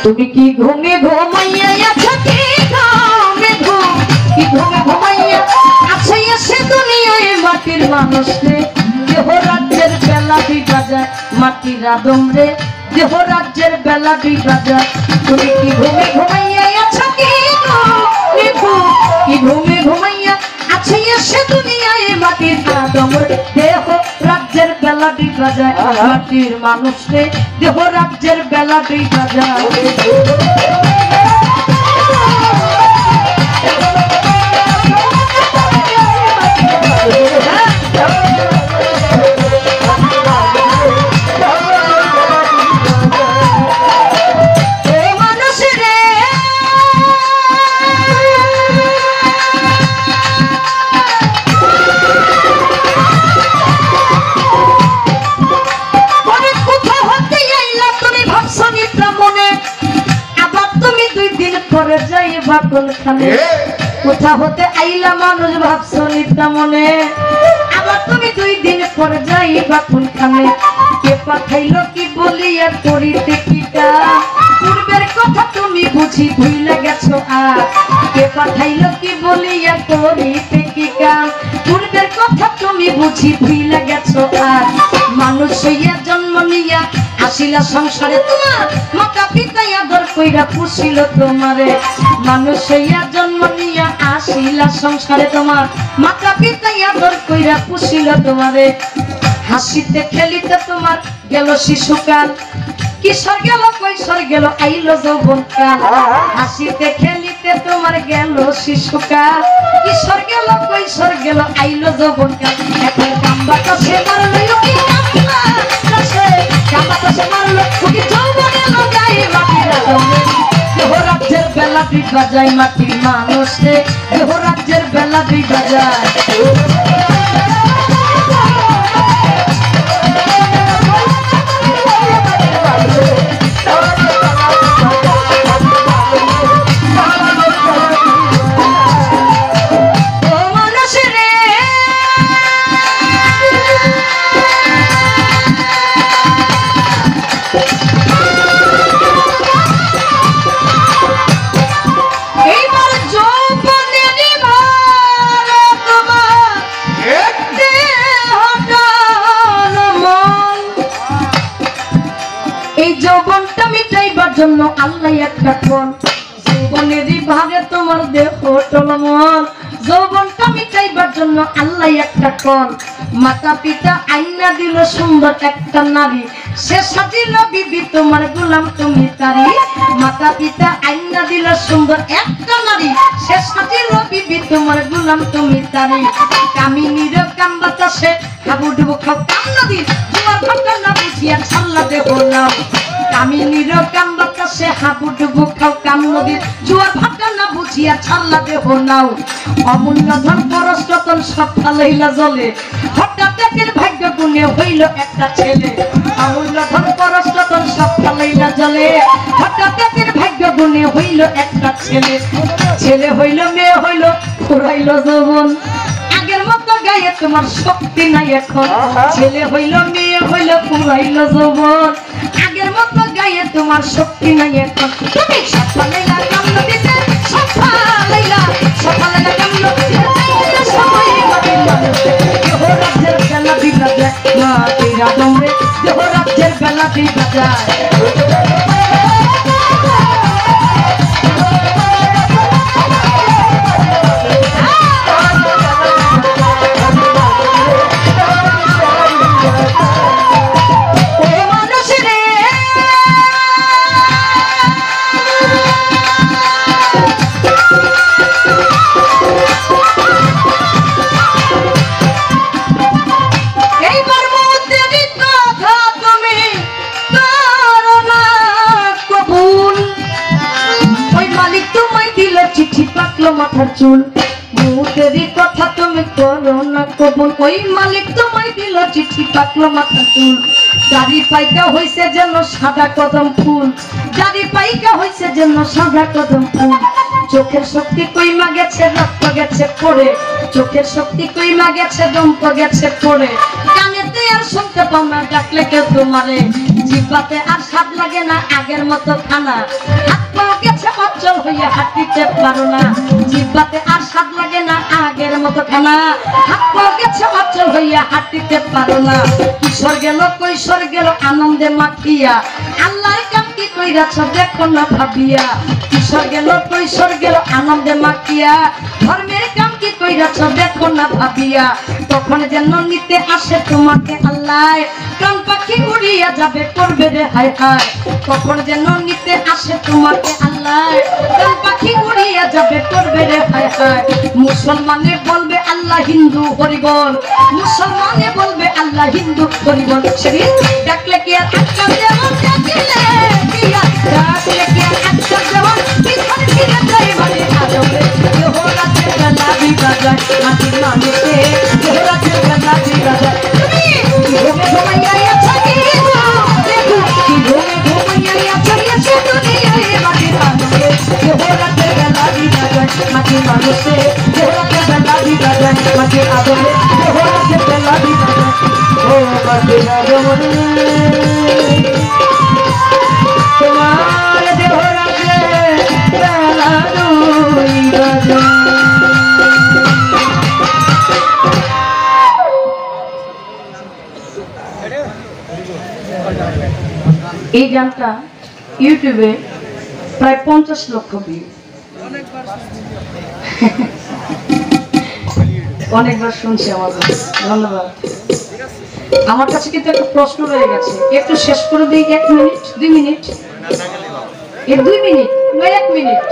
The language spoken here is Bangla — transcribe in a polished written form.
তুমি কি ঘুমে ঘুমাইয়া আছো কি ঘুমে ঘুমাইয়া আছে এসে দুনিয়ায় মাটির মানুষ রে দেহ রাজ্যের বেলা বিগা যায় মাটির আদম রে দেহ রাজ্যের বেলা বিগা যায় তুমি কি ঘুমে ঘুমাইয়া আছো কি ঘুমে ঘুমাইয়া আছে এসে দুনিয়ায় মাটির আদম রে দেহ রাজ্যের বেলা বিগা যায় মাটির মানুষ রে দেহ রাজ্যের বেলা বিগা যায় কোথা হতে আইলা মানুষ ভাবছো নিতা মনে আবার তুমি 2 দিন পর যাইবা কোনখানে কে পাঠাইলো কি বলিয়া করিতে কিটা পূর্বের কথা তুমি বুঝি ভুলে গেছো আর কে পাঠাইলো কি বলিয়া করিতে কি কাম পূর্বের কথা তুমি বুঝি ভুলে গেছো আর মানুষ হইয়া জন্ম নিয়া আসিলা সংসারে তোমার মাতা পিতা আদর কইরা পুষিল তোমারে মানুষ হইয়া জন্ম নিয়া আসিলা সংসারে তোমার মাতা পিতা আদর কইরা পুষিল তোমারে হাসিতে খেলিতে তোমার গেল শিশুকাল কিশোর গেল কৈশোর গেল আইলো যৌবনকাল হাসিতে খেলিতে তোমার গেল শিশুকাল কিশোর গেল কৈশোর গেল আইলো যৌবনকাল এখন কামবাটা সে মারলো কি কামবাটা সে মারলো কি যৌবনে লাগাই মাটির আদমে দেহ রাজ্যের বেলা বিগা যায় মাটির মানুষ রে দেহ রাজ্যের বেলা বিগা যায় জন্য আল্লাহ একটা কোন যৌবনেরই ভাগে তোমার দেহ টলমল যৌবনটা মিটাইবার জন্য আল্লাহ একটা কোন মাতা পিতা আইনা দিল সুন্দর একটা নারী সে সাজিল বিবি তোমার গোলাম তুমি তারি মাতা পিতা আইনা দিল সুন্দর একটা নারী সে সাজিল বিবি তোমার গোলাম তুমি তারি কামিনীর কাম বাতাসে হাবুডুবু খাও কাম নদী জোয়ার ভাটা না বুঝিয়া ছাল্লা দেহ নাও কামিনীর কাম বাতাসে হাবুডুবু খাও কাম নদী জোয়ার ভাটা না বুঝিয়া ছাল্লা দেহ নাও অমূল্য ধন পরশ রতন সব ফালাইলা জলে হঠাৎ একের ভাগ্য গুণে হইল একটা ছেলে অমূল্য ধন পরশ রতন সব ফালাইলা জলে হঠাৎ একের ভাগ্য গুণে হইল একটা ছেলে ছেলে হইল মেয়ে হইল ফুরাইল যৌবন আগের মতো গায়ে তোমার শক্তি নাই এখন ছেলে হইল মেয়ে হইল ফুরাইল যৌবন আগের মতো গায়ে তোমার শক্তি নাই এখন তুমি সব ফালাইলা কাম নদীতে সব ফালাইলা কাম নদীতে সময় দেহ রাজ্যের বেলা বিগা যায় মাটির আদম রে দেহ রাজ্যের বেলা বিগা যায় মাথার চুল মুতেরি কথা তুমি করো না কবুল ওই মালিক তোমায় দিল চিঠি পাকলো মাথার চুল দাড়ি পাইকা হইছে যেন সাদা কদম ফুল দাড়ি পাইকা হইছে যেন সাদা কদম ফুল চোখের শক্তি কইমা গেছে রক্ত গেছে পড়ে চোখের শক্তি কইমা গেছে, দম তো গেছে পড়ে, কানেতে আর শুনতে পাও না ডাকলে কেউ তোমারে, জিহ্বাতে আর স্বাদ লাগে না আগের মতো খানা, হাত পা গেছে অচল হইয়া হাঁটিতে পারো না, জিহ্বাতে আর স্বাদ লাগে না আগের মতো খানা, হাত পা গেছে অচল হইয়া হাঁটিতে পারো না। কিশোর গেল কৈশোর গেল আনন্দে মাখিয়া, আল্লাহর কাম কি কইরাছ দেখো না ভাবিয়া, কিশোর গেল কৈশোর গেল আনন্দে মাখিয়া, ধর্মের কাম কি কইরাছ দেখো না ভাবিয়া, তখন যেন নিতে আসে তোমাকে আল্লাহ, প্রাণ পাখি উড়িয়া যাবে করবে রে হায় হায়, তখন যেন নিতে আসে তোমাকে আল্লাহ, প্রাণ পাখি উড়িয়া যাবে করবে রে হায় হায়। মুসলমানে বলবে আল্লাহ, হিন্দু হরিবল, মুসলমানে বলবে আল্লাহ, হিন্দু হরিবল, ডাকলে কি আর আটকা যেমন ডাকলে কি আর ডাকলে কি আর আটকা যেমন পিছন ফিরে যায় মানে আদরে দেহরাতে বেলা বিদা যায় মাটির মানুষে, দেহরাতে বেলা বিদা যায়। তুমি ঘুমে ঘুমাইয়া আছো কি গো দেখো, কি ঘুমে ঘুমাইয়া আছো এসে দুনিয়ায় মাটির মানুষে, দেহরাতে বেলা বিদা যায় মাটির মানুষে, দেহরাতে বেলা বিদা যায় মাটির আদরে, দেহরাতে বেলা বিদা যায় ও মাটির আদরে, তোমার দেহরাতে বেলা বিদা যায়। এই গানটা ইউটিউবে প্রায় 50 লক্ষ ভিউ, অনেকবার শুনছি আমার কাছে, ধন্যবাদ। আমার কাছে কিন্তু একটা প্রশ্ন রয়ে গেছে, একটু শেষ করে দিই, 1 মিনিট 2 মিনিট, 2 মিনিট 1 মিনিট।